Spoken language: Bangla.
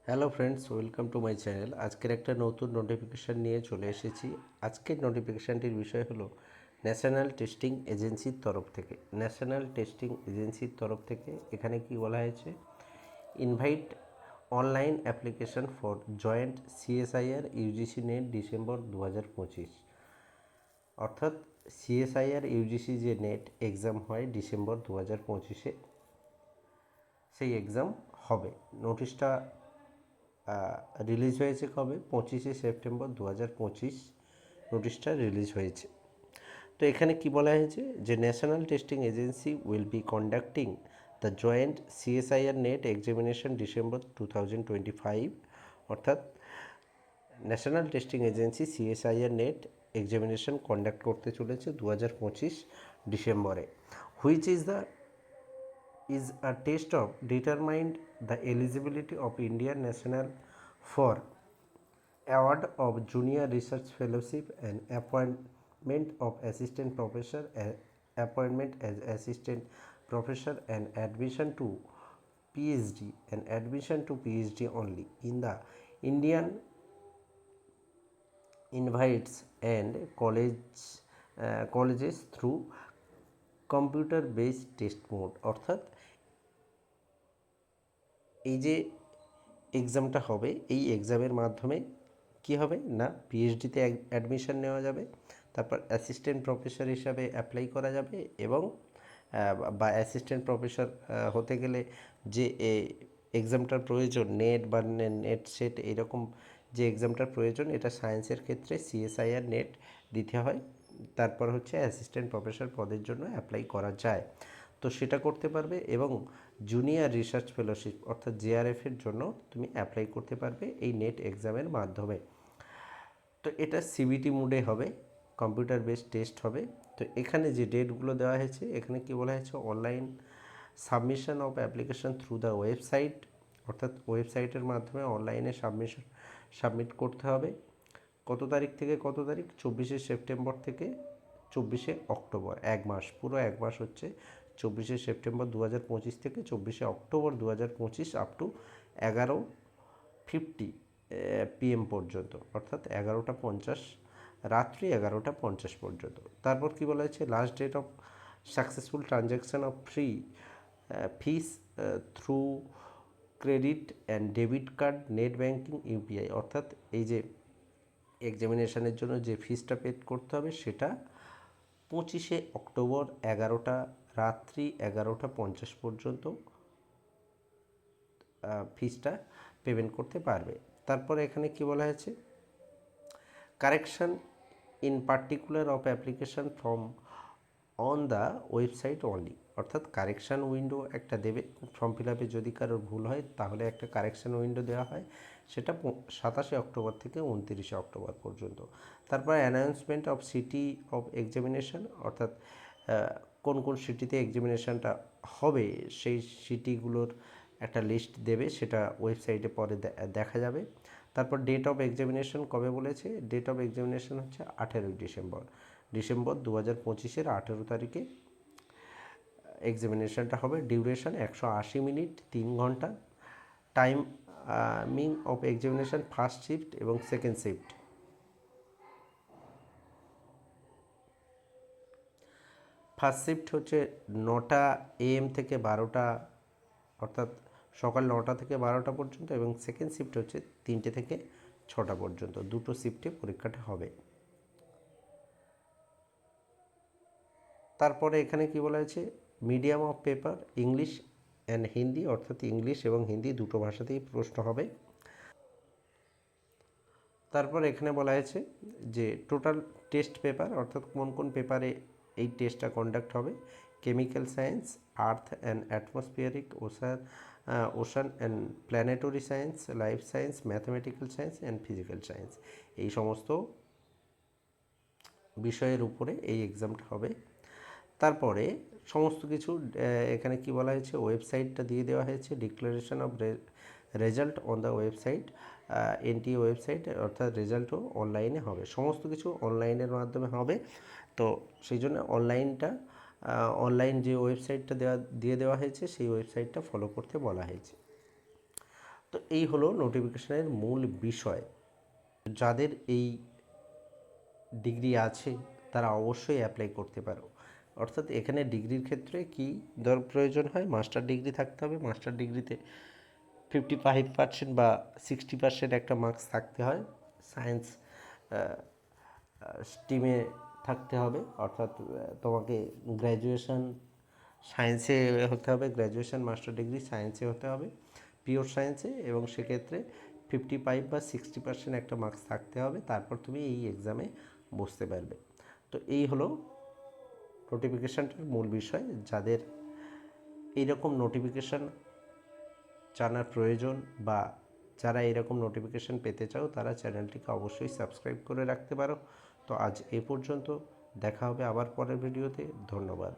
Hello friends, welcome to my channel. আজকের একটা নতুন নোটিফিকেশান নিয়ে চলে এসেছি। আজকের নোটিফিকেশানটির বিষয় হলো ন্যাশনাল টেস্টিং এজেন্সির তরফ থেকে। ন্যাশনাল টেস্টিং এজেন্সির তরফ থেকে এখানে কি বলা হয়েছে, invite online application for joint CSIR UGC net December 2025। অর্থাৎ সিএসআইআর ইউজিসি যে নেট এক্সাম হয় ডিসেম্বর 2025-এ, সেই এক্সাম হবে। নোটিশটা রিলিজ হয়েছে কবে? 25শে সেপ্টেম্বর 2025 নোটিশটা রিলিজ হয়েছে। তো এখানে কি বলা হয়েছে যে national testing agency will be conducting the joint CSIR net examination December 2025। অর্থাৎ national testing agency CSIR net examination conduct করতে চলেছে 2025 ডিসেম্বরে। Which is a test of determined the eligibility of Indian national for award of junior research fellowship and appointment of assistant professor, appointment as assistant professor and admission to PhD only in the Indian invites and colleges through computer based test mode. অর্থাৎ এই যে এক্সামটা হবে, এই এক্সামের মাধ্যমে কি হবে না, পিএইচডিতে অ্যাডমিশন নেওয়া যাবে, তারপর অ্যাসিস্ট্যান্ট প্রফেসর হিসাবে অ্যাপ্লাই করা যাবে, এবং বা অ্যাসিস্ট্যান্ট প্রফেসর হতে গেলে যে এক্সামটার প্রয়োজন, নেট বা নেট সেট এইরকম যে এক্সামটার প্রয়োজন, এটা সায়েন্সের ক্ষেত্রে সিএসআইআর নেট দিতে হয়। তারপর হচ্ছে অ্যাসিস্ট্যান্ট প্রফেসর পদের জন্য অ্যাপ্লাই করা যায়, তো সেটা করতে পারবে। এবং জুনিয়র রিসার্চ ফেলোশিপ অর্থাৎ জেআরএফের জন্য তুমি অ্যাপ্লাই করতে পারবে এই নেট এক্সামের মাধ্যমে। তো এটা সিবিটি মোডে হবে, কম্পিউটার বেসড টেস্ট হবে। তো এখানে যে ডেটগুলো দেওয়া হয়েছে, এখানে কি বলা হয়েছে, online submission of application through the website, অর্থাৎ ওয়েবসাইটের মাধ্যমে অনলাইনে সাবমিট করতে হবে। কত তারিখ থেকে কত তারিখ? 24শে সেপ্টেম্বর থেকে 24শে অক্টোবর, এক মাস, পুরো এক মাস হচ্ছে 24শে সেপ্টেম্বর 2025 থেকে 24শে অক্টোবর 2025 আপ টু 11:50 PM পর্যন্ত, অর্থাৎ 11টা 50, রাত্রি 11টা 50 পর্যন্ত। তারপর কি বলা হয়েছে, last date of successful transaction of fees through credit and debit card, net banking, UPI. অর্থাৎ এই যে এক্সামিনেশনের জন্য যে ফিসটা পে করতে হবে, সেটা 25শে অক্টোবর রাত্রি 11টা 50 পর্যন্ত ফিসটা পেমেন্ট করতে পারবে। তারপরে এখানে কি বলা হয়েছে, correction in particular of application form on the website only. অর্থাৎ কারেকশান উইন্ডো একটা দেবে, ফর্ম ফিল আপে যদি কারোর ভুল হয় তাহলে একটা কারেকশান উইন্ডো দেওয়া হয়, সেটা 27শে অক্টোবর থেকে 29শে অক্টোবর পর্যন্ত। তারপর announcement of city of examination, অর্থাৎ কোন কোন সিটিতে এক্সামিনেশনটা হবে সেই সিটিগুলোর একটা লিস্ট দেবে, সেটা ওয়েবসাইটে পরে দেখা যাবে। তারপর ডেট অফ এক্সামিনেশন কবে বলেছে, ডেট অফ এক্সামিনেশন হচ্ছে 18 ডিসেম্বর 2025-এর 18 তারিখে এক্সামিনেশনটা হবে। ডিউরেশন 180 মিনিট, 3 ঘন্টা। Timing of examination first shift এবং সেকেন্ড শিফট। ফার্স্ট শিফট হচ্ছে 9টা AM থেকে 12টা, অর্থাৎ সকাল 9টা থেকে 12টা পর্যন্ত, এবং সেকেন্ড শিফট হচ্ছে 3টে থেকে 6টা পর্যন্ত। দুটো শিফটে পরীক্ষাটা হবে। তারপরে এখানে কি বলা হয়েছে, medium of paper English and Hindi, অর্থাৎ ইংলিশ এবং হিন্দি দুটো ভাষাতেই প্রশ্ন হবে। তারপর এখানে বলা হয়েছে যে টোটাল টেস্ট পেপার, অর্থাৎ কোন কোন পেপারে এই টেস্টটা কন্ডাক্ট হবে, chemical science, earth and atmospheric, ocean and planetary science, life science, mathematical science and physical science, এই সমস্ত বিষয়ের উপরে এই এক্সামটা হবে। তারপরে সমস্ত কিছু এখানে কি বলা হয়েছে, ওয়েবসাইটটা দিয়ে দেওয়া হয়েছে, declaration of result on the website, NTA website, অর্থাৎ রেজাল্টও অনলাইনে হবে। সমস্ত কিছু অনলাইনের মাধ্যমে হবে, তো সেই জন্য অনলাইন যে ওয়েবসাইটটা দিয়ে দেওয়া হয়েছে, সেই ওয়েবসাইটটা ফলো করতে বলা হয়েছে। তো এই হলো নোটিফিকেশনের মূল বিষয়। যাদের এই ডিগ্রি আছে তারা অবশ্যই অ্যাপ্লাই করতে পারো। অর্থাৎ এখানে ডিগ্রির ক্ষেত্রে কি প্রয়োজন হয়, মাস্টার ডিগ্রি থাকতে হবে। মাস্টার ডিগ্রিতে 55% বা 60% একটা মার্কস থাকতে হয়। সায়েন্স স্ট্রিমে থাকতে হবে, অর্থাৎ তোমাকে গ্র্যাজুয়েশন সায়েন্সে হতে হবে, গ্র্যাজুয়েশন মাস্টার ডিগ্রি সায়েন্সে হতে হবে, পিওর সায়েন্সে, এবং সেক্ষেত্রে 55 বা 60% একটা মার্কস থাকতে হবে। তারপর তুমি এই এক্সামে বসতে পারবে। তো এই হলো নোটিফিকেশানটার মূল বিষয়। যাদের এইরকম নোটিফিকেশান জানার প্রয়োজন বা যারা এরকম নোটিফিকেশান পেতে চাও তারা চ্যানেলটিকে অবশ্যই সাবস্ক্রাইব করে রাখতে পারো। তো আজ এ পর্যন্ত, দেখা হবে আবার পরের ভিডিওতে। ধন্যবাদ।